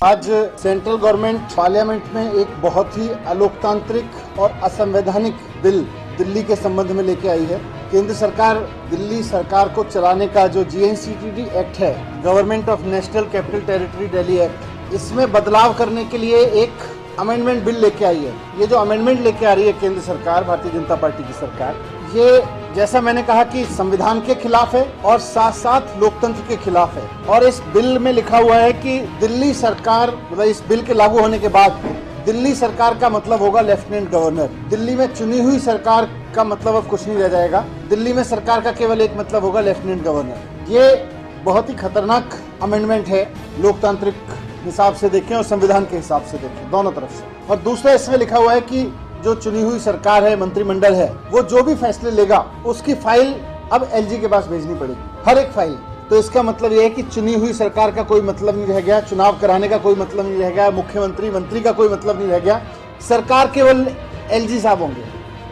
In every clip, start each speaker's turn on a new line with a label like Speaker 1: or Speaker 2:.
Speaker 1: आज central government parliament में एक बहुत ही अलोकतांत्रिक और असंवैधानिक बिल दिल्ली के संबंध में लेके आई है। केंद्र सरकार दिल्ली सरकार को चलाने का जो GNCTD एक्ट है, government of national capital territory Delhi act, इसमें बदलाव करने के लिए एक अमेंडमेंट बिल लेके आई है। ये जो अमेंडमेंट लेके आ रही है केंद्र सरकार, भारतीय जनता पार्टी की सरकार, ये जैसा मैंने कहा कि संविधान के खिलाफ है और साथ साथ लोकतंत्र के खिलाफ है। और इस बिल में लिखा हुआ है कि दिल्ली सरकार, मतलब इस बिल के लागू होने के बाद दिल्ली सरकार का मतलब होगा लेफ्टिनेंट गवर्नर। दिल्ली में चुनी हुई सरकार का मतलब अब कुछ नहीं रह जाएगा। दिल्ली में सरकार का केवल एक मतलब होगा लेफ्टिनेंट गवर्नर। ये बहुत ही खतरनाक अमेंडमेंट है, लोकतांत्रिक हिसाब से देखें और संविधान के हिसाब से देखें, दोनों तरफ से। और दूसरा इसमें लिखा हुआ है कि जो चुनी हुई सरकार है, मंत्रिमंडल है, वो जो भी फैसले लेगा उसकी फाइल अब LG के पास भेजनी पड़ेगी, हर एक फाइल। तो इसका मतलब ये है कि चुनी हुई सरकार का कोई मतलब नहीं रह गया, चुनाव कराने का कोई मतलब नहीं रह गया, मुख्यमंत्री मंत्री का कोई मतलब नहीं रह गया, सरकार केवल LG साहब होंगे।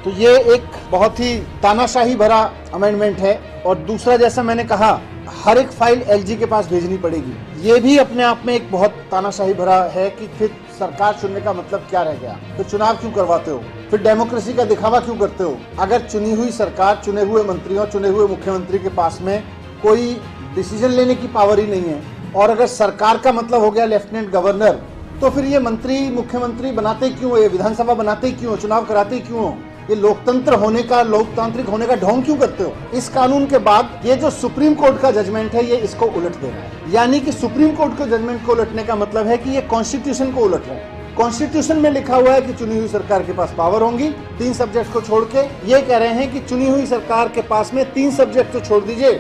Speaker 1: तो ये एक बहुत ही तानाशाही भरा अमेंडमेंट है। और दूसरा, जैसा मैंने कहा, हर एक फाइल LG के पास भेजनी पड़ेगी। ये भी अपने आप में एक बहुत तानाशाही भरा है कि फिर सरकार चुनने का मतलब क्या रह गया? फिर चुनाव क्यों करवाते हो? फिर डेमोक्रेसी का दिखावा क्यों करते हो? अगर चुनी हुई सरकार, चुने हुए मंत्रियों, चुने हुए मुख्यमंत्री के पास में कोई डिसीजन लेने की पावर ही नहीं है, और अगर सरकार का मतलब हो गया लेफ्टिनेंट गवर्नर, तो फिर ये मंत्री मुख्यमंत्री बनाते क्यों? ये विधानसभा बनाते क्यों? चुनाव कराते क्यों? ये लोकतंत्र होने का, लोकतांत्रिक होने का ढोंग क्यों करते हो? इस कानून के बाद ये जो सुप्रीम कोर्ट का जजमेंट है, ये इसको उलट दे रहा है। यानी कि सुप्रीम कोर्ट के जजमेंट को उलटने का मतलब है कि ये कॉन्स्टिट्यूशन को उलट रहा है। कॉन्स्टिट्यूशन में लिखा हुआ है कि चुनी हुई सरकार के पास पावर होंगी, 3 सब्जेक्ट को छोड़ के। ये कह रहे हैं कि चुनी हुई सरकार के पास में 3 सब्जेक्ट तो छोड़ दीजिए,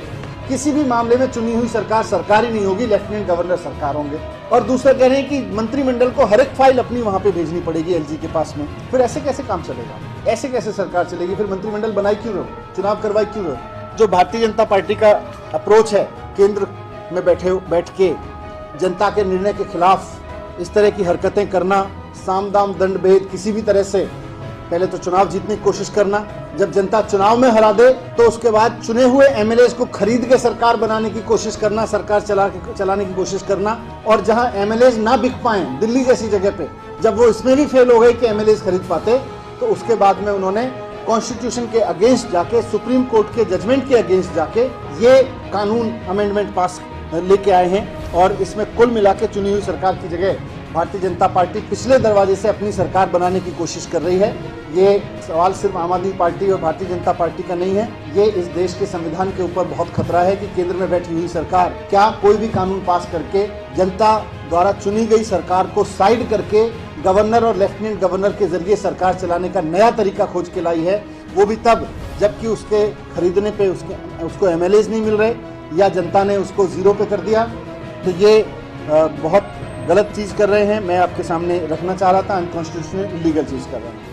Speaker 1: किसी भी मामले में चुनी हुई सरकार सरकार ही नहीं होगी, लेफ्टिनेंट गवर्नर सरकार होंगे। और दूसरा कह रहे हैं कि मंत्रिमंडल को हर एक फाइल अपनी वहां पे भेजनी पड़ेगी LG के पास में। फिर ऐसे कैसे काम चलेगा? ऐसे कैसे सरकार चलेगी? फिर मंत्रिमंडल बनाई क्यों रहो? चुनाव करवाई क्यों रहो? जो भारतीय जनता पार्टी का अप्रोच है, केंद्र में बैठ के जनता के निर्णय के खिलाफ इस तरह की हरकतें करना, साम दाम दंड भेद, किसी भी तरह से पहले तो चुनाव जीतने की कोशिश करना, जब जनता चुनाव में हरा दे तो उसके बाद चुने हुए MLAs को खरीद के सरकार बनाने की कोशिश करना, सरकार चलाने की कोशिश करना। और जहां MLAs ना बिक पाए, दिल्ली जैसी जगह पे, जब वो इसमें भी फेल हो गए कि MLAs खरीद पाते, तो उसके बाद में उन्होंने कॉन्स्टिट्यूशन के अगेंस्ट जाके, सुप्रीम कोर्ट के जजमेंट के अगेंस्ट जाके ये कानून अमेंडमेंट पास लेके आए हैं। और इसमें कुल मिला के चुनी हुई सरकार की जगह भारतीय जनता पार्टी पिछले दरवाजे से अपनी सरकार बनाने की कोशिश कर रही है। ये सवाल सिर्फ आम आदमी पार्टी और भारतीय जनता पार्टी का नहीं है, ये इस देश के संविधान के ऊपर बहुत खतरा है कि केंद्र में बैठी हुई सरकार क्या कोई भी कानून पास करके जनता द्वारा चुनी गई सरकार को साइड करके गवर्नर और लेफ्टिनेंट गवर्नर के जरिए सरकार चलाने का नया तरीका खोज के लाई है। वो भी तब जबकि उसके खरीदने पे उसको MLAs नहीं मिल रहे या जनता ने उसको जीरो पे कर दिया। तो ये बहुत गलत चीज़ कर रहे हैं। मैं आपके सामने रखना चाह रहा था, अनकॉन्स्टिट्यूशनल इलीगल चीज़ कर रहे हैं।